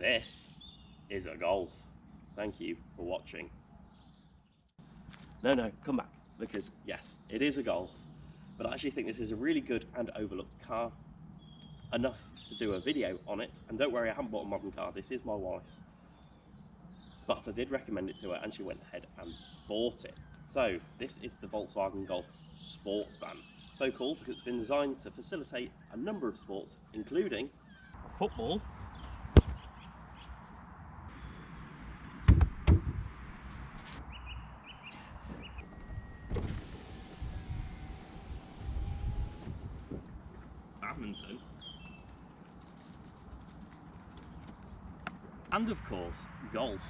This is a Golf. Thank you for watching. No, come back, because yes, it is a Golf, but I actually think this is a really good and overlooked car. Enough to do a video on it, and don't worry, I haven't bought a modern car, this is my wife's. But I did recommend it to her and she went ahead and bought it. So this is the Volkswagen Golf Sportsvan. So called because it's been designed to facilitate a number of sports, including football, badminton, and of course, golf.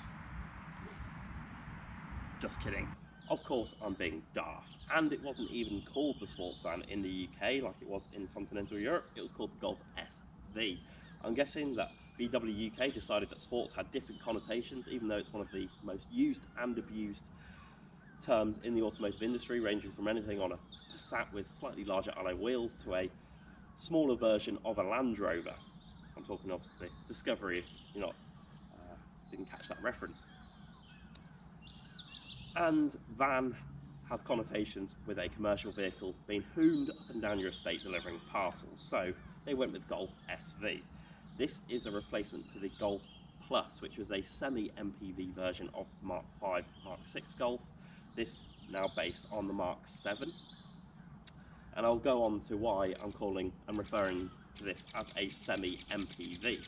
Just kidding. Of course, I'm being daft. And it wasn't even called the Sportsvan in the UK like it was in continental Europe. It was called the Golf SV. I'm guessing that VW UK decided that sports had different connotations, even though it's one of the most used and abused terms in the automotive industry, ranging from anything on a Passat with slightly larger alloy wheels to a smaller version of a Land Rover. I'm talking of the Discovery, if you're not didn't catch that reference. And van has connotations with a commercial vehicle being hoomed up and down your estate delivering parcels, so they went with Golf SV. This is a replacement to the Golf Plus, which was a semi-MPV version of Mark 5, Mark 6 Golf. This now based on the Mark 7, and I'll go on to why I'm referring to this as a semi-MPV.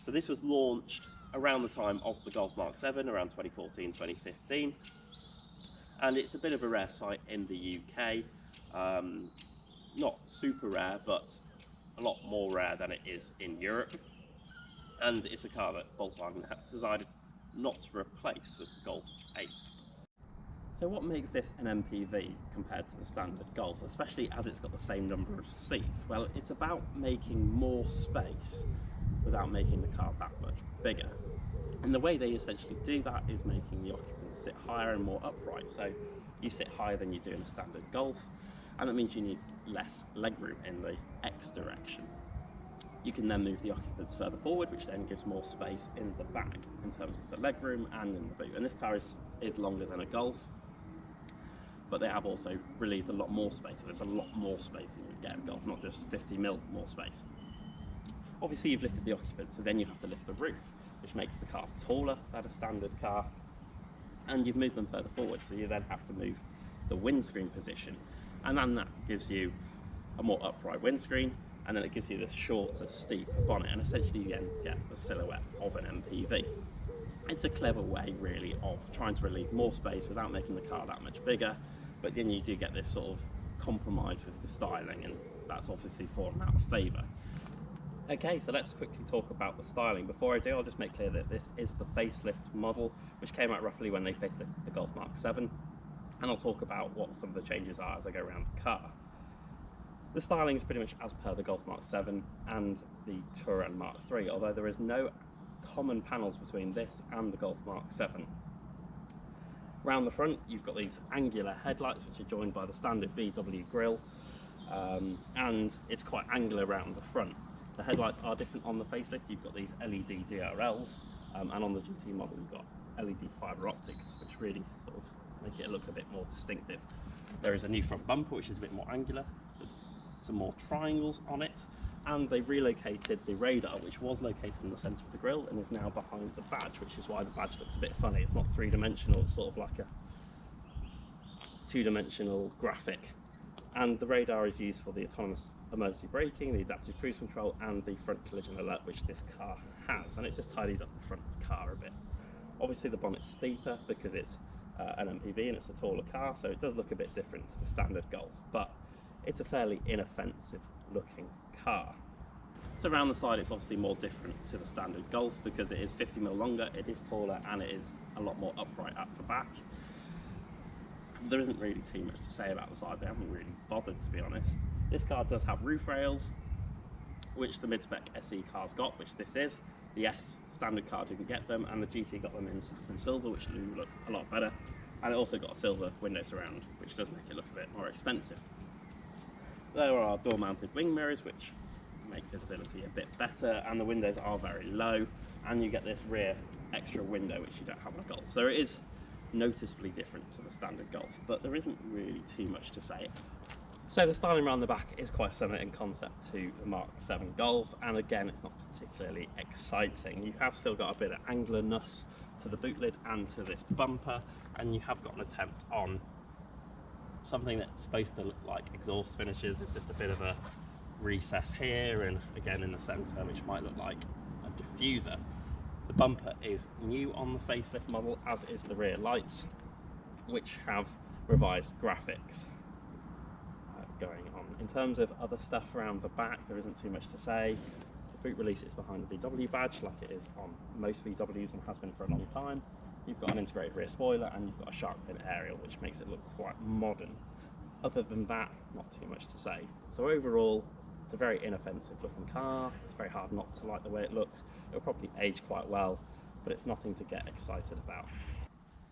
So this was launched around the time of the Golf Mark 7, around 2014, 2015, and it's a bit of a rare sight in the UK. Not super rare, but a lot more rare than it is in Europe, and it's a car that Volkswagen decided not to replace with the Golf 8. So what makes this an MPV compared to the standard Golf, especially as it's got the same number of seats? Well, it's about making more space without making the car that much bigger. And the way they essentially do that is making the occupants sit higher and more upright. So you sit higher than you do in a standard Golf, and that means you need less legroom in the X direction. You can then move the occupants further forward, which then gives more space in the back in terms of the legroom and in the boot. And this car is longer than a Golf, but they have also relieved a lot more space. So there's a lot more space than you would get in a Golf, not just 50mm more space. Obviously you've lifted the occupants, so then you have to lift the roof, which makes the car taller than a standard car, and you've moved them further forward, so you then have to move the windscreen position, and then that gives you a more upright windscreen, and then it gives you this shorter, steeper bonnet, and essentially you then get the silhouette of an MPV. It's a clever way, really, of trying to relieve more space without making the car that much bigger, but then you do get this sort of compromise with the styling, and that's obviously fallen out of favour. Okay, so let's quickly talk about the styling. Before I do, I'll just make clear that this is the facelift model, which came out roughly when they facelifted the Golf Mark 7, and I'll talk about what some of the changes are as I go around the car. The styling is pretty much as per the Golf Mark 7 and the Touran Mark 3, although there is no common panels between this and the Golf Mark 7. Round the front, you've got these angular headlights, which are joined by the standard VW grille, and it's quite angular around the front. The headlights are different on the facelift. You've got these LED DRLs, and on the GT model you've got LED fibre optics, which really sort of make it look a bit more distinctive. There is a new front bumper, which is a bit more angular, with some more triangles on it, and they've relocated the radar, which was located in the centre of the grille and is now behind the badge, which is why the badge looks a bit funny. It's not three-dimensional, it's sort of like a two-dimensional graphic. And the radar is used for the autonomous emergency braking, the adaptive cruise control, and the front collision alert, which this car has, and it just tidies up the front of the car a bit. Obviously the bonnet's steeper because it's an MPV and it's a taller car, so it does look a bit different to the standard Golf, but it's a fairly inoffensive looking car. So around the side it's obviously more different to the standard Golf because it is 50mm longer, it is taller, and it is a lot more upright at the back. There isn't really too much to say about the side, they haven't really bothered, to be honest. This car does have roof rails, which the mid-spec SE cars got, which this is. The S standard car didn't get them, and the GT got them in satin silver, which do look a lot better. And it also got a silver window surround, which does make it look a bit more expensive. There are door-mounted wing mirrors, which make visibility a bit better, and the windows are very low, and you get this rear extra window which you don't have on a Golf. So it is noticeably different to the standard Golf, but there isn't really too much to say. So the styling around the back is quite similar in concept to the Mark 7 Golf, and again it's not particularly exciting. You have still got a bit of angularness to the boot lid and to this bumper, and you have got an attempt on something that's supposed to look like exhaust finishes. It's just a bit of a recess here and again in the centre, which might look like a diffuser. The bumper is new on the facelift model, as is the rear lights, which have revised graphics going on. In terms of other stuff around the back, there isn't too much to say. The boot release is behind the VW badge, like it is on most VWs and has been for a long time. You've got an integrated rear spoiler and you've got a shark fin aerial, which makes it look quite modern. Other than that, not too much to say. So overall, it's a very inoffensive looking car. It's very hard not to like the way it looks. It'll probably age quite well, but it's nothing to get excited about.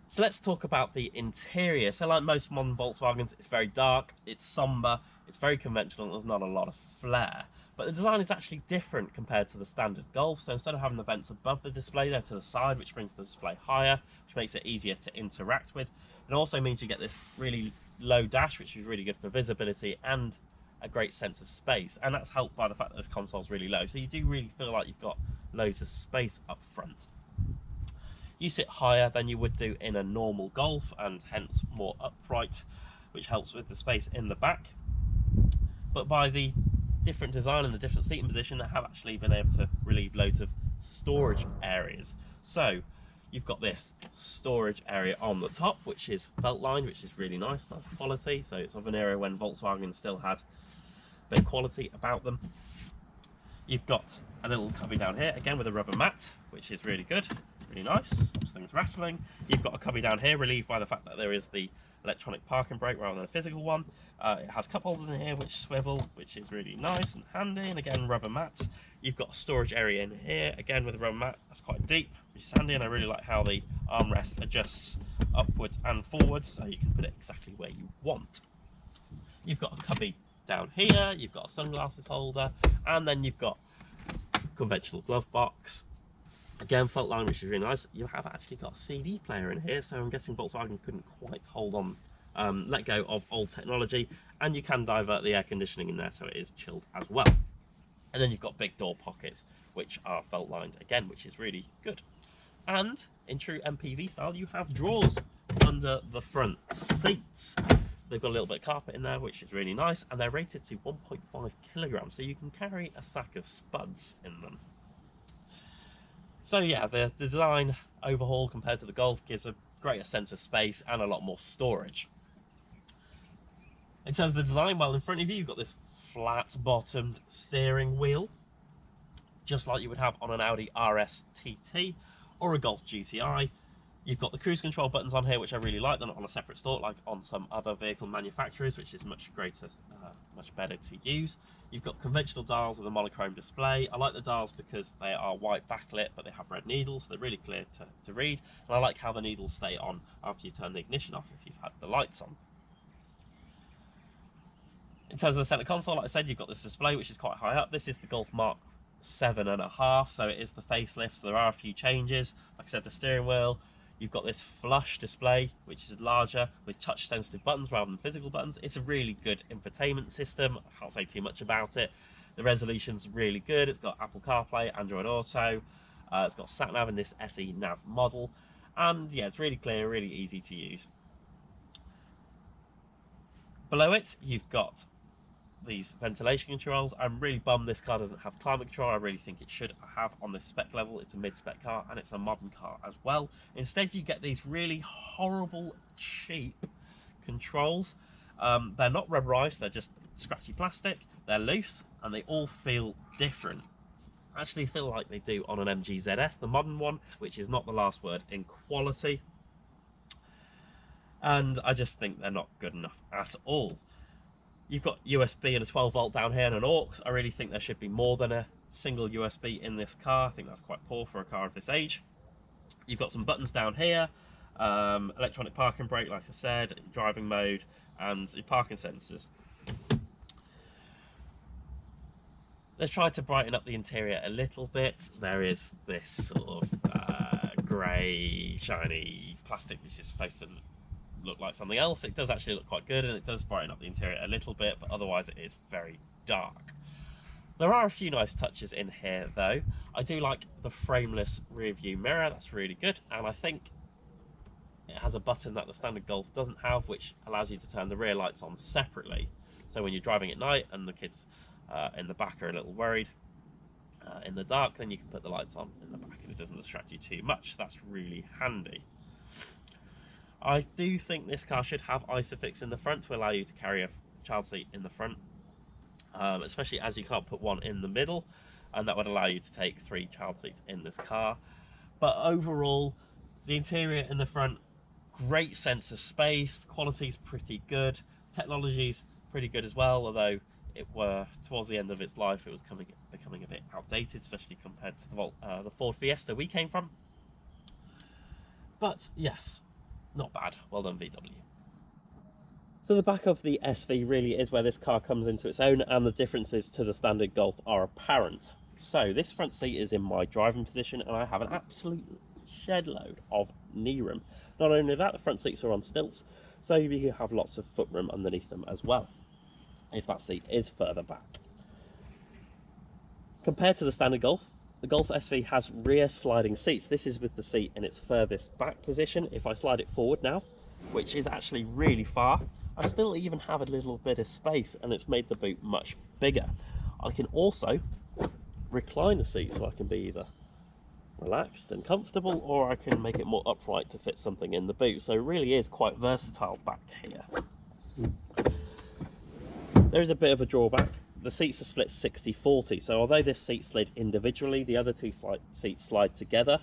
So let's talk about the interior. So like most modern Volkswagens, it's very dark, it's somber, it's very conventional, there's not a lot of flair. But the design is actually different compared to the standard Golf. So instead of having the vents above the display, they're to the side, which brings the display higher, which makes it easier to interact with. It also means you get this really low dash, which is really good for visibility and a great sense of space. And that's helped by the fact that this console is really low. So you do really feel like you've got loads of space up front. You sit higher than you would do in a normal Golf, and hence more upright, which helps with the space in the back. But by the different design and the different seating position, they have actually been able to relieve loads of storage areas. So you've got this storage area on the top, which is felt lined, which is really nice quality. So it's of an era when Volkswagen still had a bit of quality about them. You've got a little cubby down here, again with a rubber mat, which is really good, really nice, stops things rattling. You've got a cubby down here, relieved by the fact that there is the electronic parking brake rather than a physical one. It has cup holders in here which swivel, which is really nice and handy, and again rubber mats. You've got a storage area in here, again with a rubber mat, that's quite deep, which is handy, and I really like how the armrest adjusts upwards and forwards, so you can put it exactly where you want. You've got a cubby down here, you've got a sunglasses holder, and then you've got conventional glove box. Again, felt line, which is really nice. You have actually got a CD player in here, so I'm guessing Volkswagen couldn't quite hold on, let go of old technology, and you can divert the air conditioning in there so it is chilled as well. And then you've got big door pockets, which are felt lined again, which is really good. And in true MPV style, you have drawers under the front seats. They've got a little bit of carpet in there, which is really nice, and they're rated to 1.5 kilograms, so you can carry a sack of spuds in them. So yeah, the design overhaul compared to the Golf gives a greater sense of space and a lot more storage. In terms of the design, well, in front of you, you've got this flat-bottomed steering wheel, just like you would have on an Audi RS TT or a Golf GTI. You've got the cruise control buttons on here, which I really like. They're not on a separate stalk like on some other vehicle manufacturers, which is much greater, much better to use. You've got conventional dials with a monochrome display. I like the dials because they are white backlit, but they have red needles, so they're really clear to read. And I like how the needles stay on after you turn the ignition off if you've had the lights on. In terms of the center console, like I said, you've got this display, which is quite high up. This is the Golf Mark 7.5, so it is the facelift, so there are a few changes. Like I said, the steering wheel. You've got this flush display, which is larger with touch sensitive buttons rather than physical buttons. It's a really good infotainment system. I can't say too much about it. The resolution's really good. It's got Apple CarPlay, Android Auto. It's got sat-nav in this SE nav model. And yeah, it's really clear, really easy to use. Below it, you've got these ventilation controls. I'm really bummed this car doesn't have climate control. I really think it should have on this spec level. It's a mid-spec car and it's a modern car as well. Instead, you get these really horrible, cheap controls. They're not rubberized, they're just scratchy plastic. They're loose and they all feel different. I actually feel like they do on an MG ZS, the modern one, which is not the last word in quality. And I just think they're not good enough at all. You've got USB and a 12 volt down here and an aux. I really think there should be more than a single USB in this car. I think that's quite poor for a car of this age. You've got some buttons down here, electronic parking brake, like I said, driving mode, and your parking sensors. They've tried to brighten up the interior a little bit. There is this sort of grey, shiny plastic which is supposed to look like something else. It does actually look quite good, and it does brighten up the interior a little bit, but otherwise it is very dark. There are a few nice touches in here though. I do like the frameless rear view mirror, that's really good, and I think it has a button that the standard Golf doesn't have, which allows you to turn the rear lights on separately. So when you're driving at night and the kids in the back are a little worried in the dark, then you can put the lights on in the back and it doesn't distract you too much. That's really handy. I do think this car should have ISOFIX in the front to allow you to carry a child seat in the front, especially as you can't put one in the middle, and that would allow you to take 3 child seats in this car. But overall, the interior in the front, great sense of space, the quality's pretty good, technology's pretty good as well, although it were towards the end of its life it was becoming a bit outdated, especially compared to the Ford Fiesta we came from. But yes, not bad. Well done, VW. So the back of the SV really is where this car comes into its own, and the differences to the standard Golf are apparent. So this front seat is in my driving position, and I have an absolute shed load of knee room. Not only that, the front seats are on stilts, so you have lots of foot room underneath them as well, if that seat is further back. Compared to the standard Golf, the Golf SV has rear sliding seats. This is with the seat in its furthest back position. If I slide it forward now, which is actually really far, I still even have a little bit of space, and it's made the boot much bigger. I can also recline the seat so I can be either relaxed and comfortable, or I can make it more upright to fit something in the boot. So it really is quite versatile back here. There is a bit of a drawback. The seats are split 60-40, so although this seat slid individually, the other 2 seats slide together.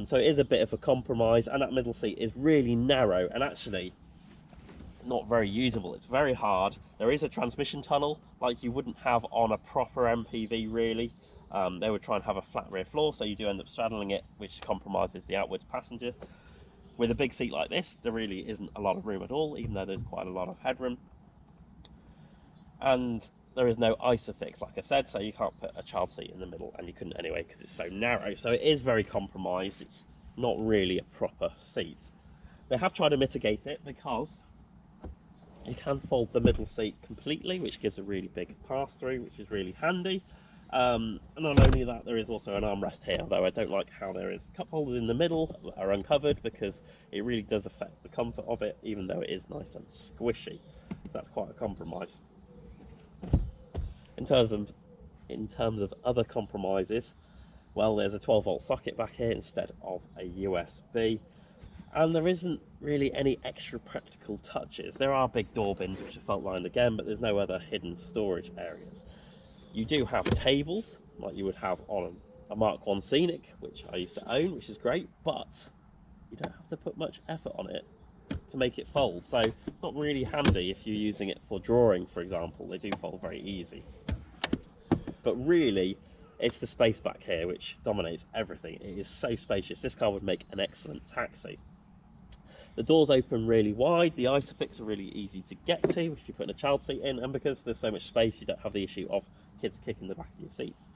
So it is a bit of a compromise, and that middle seat is really narrow and actually not very usable. It's very hard. There is a transmission tunnel like you wouldn't have on a proper MPV really. They would try and have a flat rear floor, so you do end up straddling it, which compromises the outwards passenger. With a big seat like this, there really isn't a lot of room at all, even though there's quite a lot of headroom. And there is no ISOFIX, like I said, so you can't put a child seat in the middle, and you couldn't anyway because it's so narrow. So it is very compromised. It's not really a proper seat. They have tried to mitigate it because you can fold the middle seat completely, which gives a really big pass-through, which is really handy. And not only that, there is also an armrest here, although I don't like how there is cup holders in the middle that are uncovered, because it really does affect the comfort of it, even though it is nice and squishy. So that's quite a compromise. In terms of other compromises, well, there's a 12-volt socket back here instead of a USB, and there isn't really any extra practical touches. There are big door bins which are felt lined again, but there's no other hidden storage areas. You do have tables like you would have on a Mark 1 Scenic, which I used to own, which is great, but you don't have to put much effort on it to make it fold, so it's not really handy if you're using it for drawing, for example. They do fold very easy. But really, it's the space back here which dominates everything. It is so spacious. This car would make an excellent taxi. The doors open really wide. The ISOFIX are really easy to get to if you're putting a child seat in, and because there's so much space, you don't have the issue of kids kicking the back of your seats.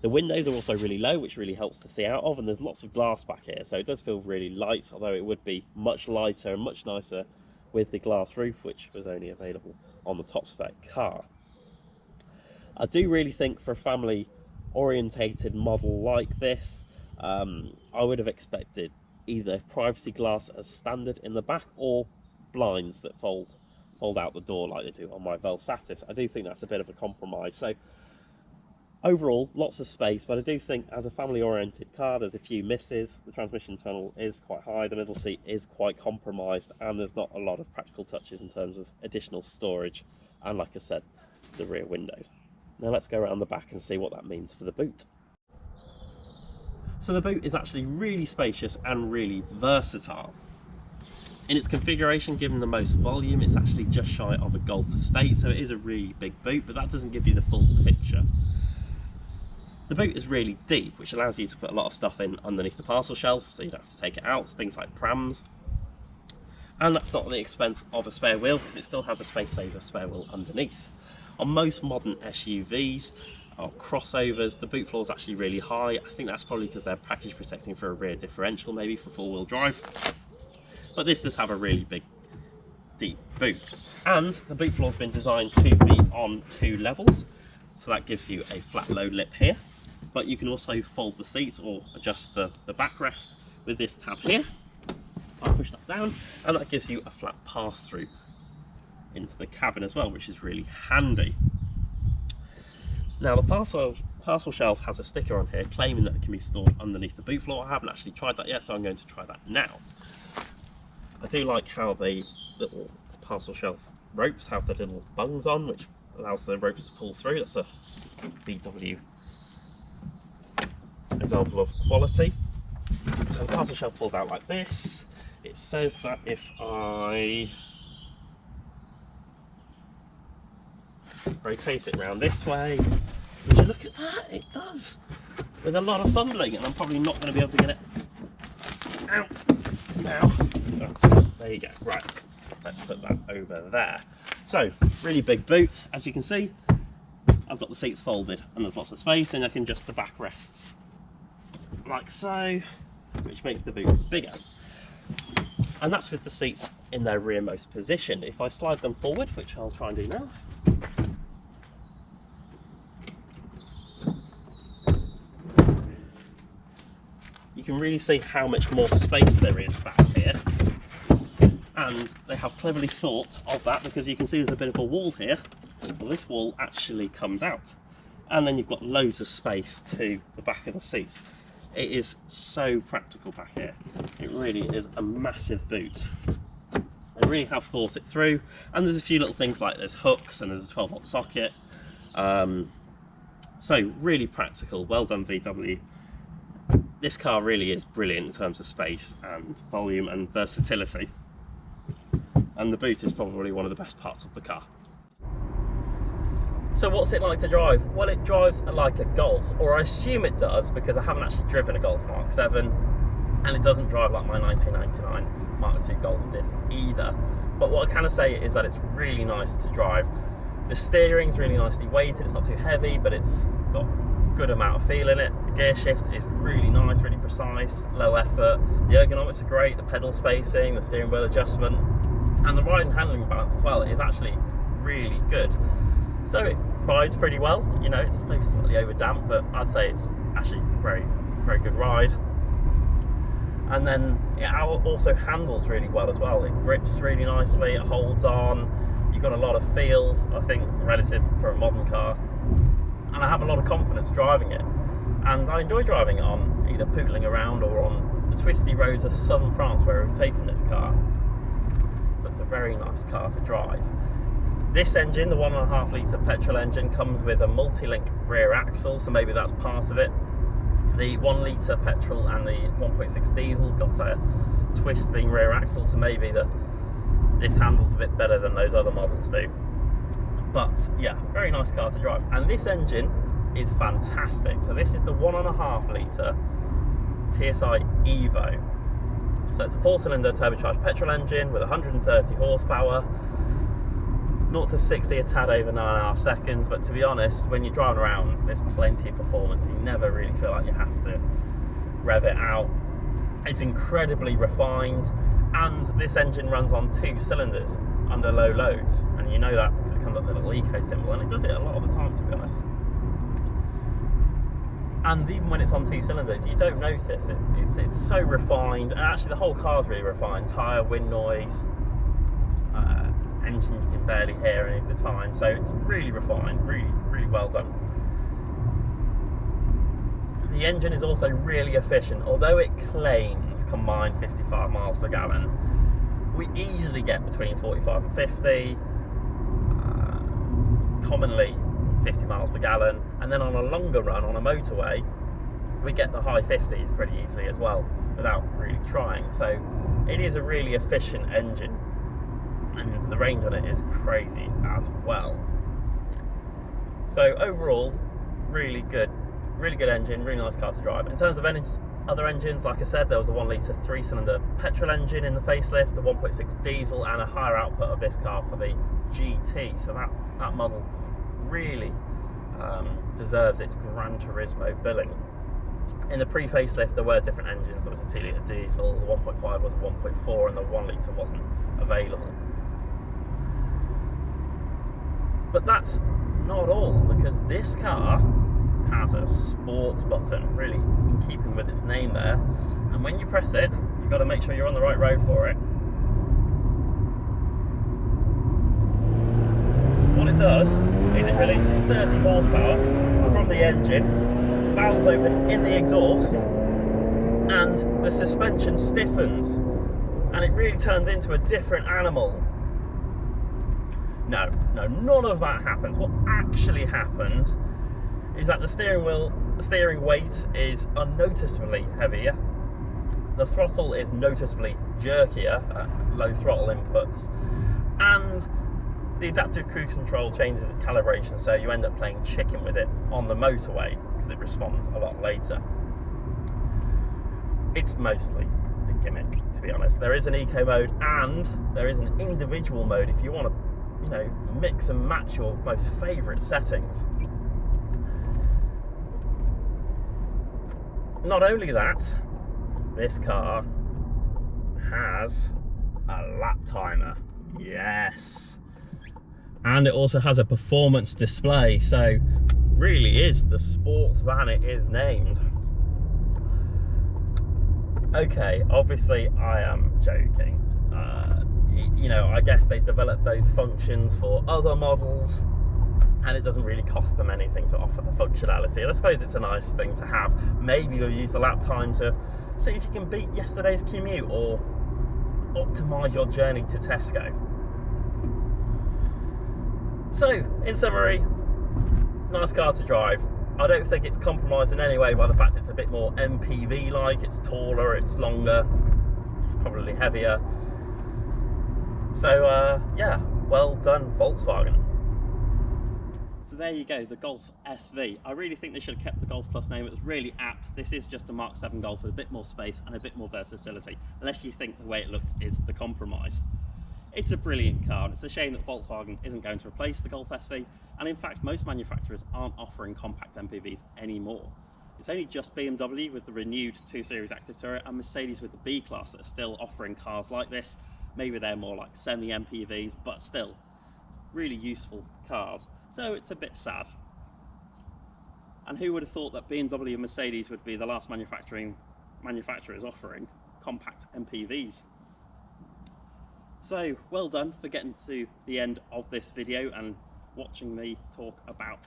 The windows are also really low, which really helps to see out of, and there's lots of glass back here, so it does feel really light, although it would be much lighter and much nicer with the glass roof, which was only available on the top spec car. I do really think for a family orientated model like this, I would have expected either privacy glass as standard in the back, or blinds that fold out the door like they do on my Velsatis. I do think that's a bit of a compromise. So overall, lots of space, but I do think as a family oriented car, there's a few misses. The transmission tunnel is quite high, the middle seat is quite compromised, and there's not a lot of practical touches in terms of additional storage, and like I said, the rear windows. Now let's go around the back and see what that means for the boot. So the boot is actually really spacious and really versatile. In its configuration, given the most volume, it's actually just shy of a Golf Estate, so it is a really big boot, but that doesn't give you the full picture. The boot is really deep, which allows you to put a lot of stuff in underneath the parcel shelf, so you don't have to take it out, things like prams. And that's not at the expense of a spare wheel, because it still has a space saver spare wheel underneath. On most modern SUVs, are crossovers. The boot floor is actually really high. I think that's probably because they're package protecting for a rear differential, maybe for four-wheel drive. But this does have a really big, deep boot. And the boot floor's been designed to be on 2 levels. So that gives you a flat load lip here. But you can also fold the seats or adjust the backrest with this tab here. I'll push that down, and that gives you a flat pass-through into the cabin as well, which is really handy. Now the parcel shelf has a sticker on here claiming that it can be stored underneath the boot floor. I haven't actually tried that yet, so I'm going to try that now. I do like how the little parcel shelf ropes have the little bungs on, which allows the ropes to pull through. That's a VW example of quality. So the parcel shelf pulls out like this. It says that if I rotate it around this way, would you look at that? It does, with a lot of fumbling, and I'm probably not going to be able to get it out now. Oh, there you go. Right, let's put that over there. So, really big boot. As you can see, I've got the seats folded, and there's lots of space, and I can adjust the backrests like so, which makes the boot bigger. And that's with the seats in their rearmost position. If I slide them forward, which I'll try and do now, you can really see how much more space there is back here. And they have cleverly thought of that, because you can see there's a bit of a wall here. Well, this wall actually comes out. And then you've got loads of space to the back of the seats. It is so practical back here. It really is a massive boot. They really have thought it through. And there's a few little things like there's hooks and there's a 12-volt socket. So really practical. Well done, VW. This car really is brilliant in terms of space and volume and versatility. And the boot is probably one of the best parts of the car. So what's it like to drive? Well, it drives like a Golf, or I assume it does, because I haven't actually driven a Golf Mark 7, and it doesn't drive like my 1999 Mark II Golf did either. But what I can say is that it's really nice to drive. The steering's really nicely weighted, it's not too heavy, but it's got a good amount of feel in it. The gear shift is really nice, really precise, low effort. The ergonomics are great, the pedal spacing, the steering wheel adjustment, and the ride and handling balance as well is actually really good. So it rides pretty well, you know, it's maybe slightly over damp, but I'd say it's actually very, very good ride. And then it also handles really well as well. It grips really nicely, it holds on, you've got a lot of feel, I think, relative for a modern car. And I have a lot of confidence driving it. And I enjoy driving it on either pootling around or on the twisty roads of southern France where we've taken this car. So it's a very nice car to drive. This engine, the 1.5 litre petrol engine, comes with a multi-link rear axle, so maybe that's part of it. The 1 litre petrol and the 1.6 diesel got a twisting rear axle, so maybe this handles a bit better than those other models do. But yeah, very nice car to drive. And this engine is fantastic. So this is the 1.5 litre TSI Evo. So it's a 4-cylinder turbocharged petrol engine with 130 horsepower. 0 to 60 a tad over 9.5 seconds, but to be honest, when you're driving around, there's plenty of performance. You never really feel like you have to rev it out. It's incredibly refined, and this engine runs on 2 cylinders under low loads, and you know that because it comes up with a little eco symbol, and it does it a lot of the time, to be honest. And even when it's on 2 cylinders, you don't notice it. It's so refined, and actually the whole car's really refined. Tyre, wind noise, engine you can barely hear any of the time, so it's really refined, really well done. The engine is also really efficient. Although it claims combined 55 miles per gallon, we easily get between 45 and 50, commonly 50 miles per gallon, and then on a longer run on a motorway we get the high 50s pretty easily as well without really trying. So it is a really efficient engine, and the range on it is crazy as well. So overall, really good engine, really nice car to drive. In terms of other engines, like I said, there was a 1 litre 3-cylinder petrol engine in the facelift, a 1.6 diesel, and a higher output of this car for the GT. So that model really deserves its Gran Turismo billing. In the pre-facelift there were different engines. There was a 2-litre diesel, the 1.5 was a 1.4 and the 1 litre wasn't available. But that's not all, because this car has a sports button, really in keeping with its name there, and when you press it, you've got to make sure you're on the right road for it. What it does is it releases 30 horsepower from the engine, valves open in the exhaust, and the suspension stiffens, and it really turns into a different animal. No, none of that happens. What actually happens is that the steering weight is unnoticeably heavier, the throttle is noticeably jerkier at low throttle inputs, and the adaptive cruise control changes at calibration, so you end up playing chicken with it on the motorway because it responds a lot later. It's mostly a gimmick, to be honest. There is an eco mode and there is an individual mode if you want to, mix and match your most favourite settings. Not only that, this car has a lap timer. Yes. And it also has a performance display, so really is the sports van it is named. Okay, obviously I am joking. I guess they developed those functions for other models, and it doesn't really cost them anything to offer the functionality. And I suppose it's a nice thing to have. Maybe you'll use the lap time to see if you can beat yesterday's commute or optimise your journey to Tesco. So, in summary, nice car to drive. I don't think it's compromised in any way by the fact it's a bit more MPV-like. It's taller, it's longer, it's probably heavier. So, yeah, well done, Volkswagen. So there you go, the Golf SV. I really think they should have kept the Golf Plus name. It was really apt. This is just a Mark 7 Golf with a bit more space and a bit more versatility, unless you think the way it looks is the compromise. It's a brilliant car, and it's a shame that Volkswagen isn't going to replace the Golf SV, and in fact most manufacturers aren't offering compact MPVs anymore. It's only just BMW with the renewed 2 Series Active Tourer and Mercedes with the B-Class that are still offering cars like this. Maybe they're more like semi-MPVs, but still really useful cars. So it's a bit sad. And who would have thought that BMW and Mercedes would be the last manufacturers offering compact MPVs? So well done for getting to the end of this video and watching me talk about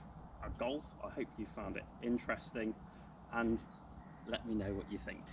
a Golf. I hope you found it interesting, and let me know what you think.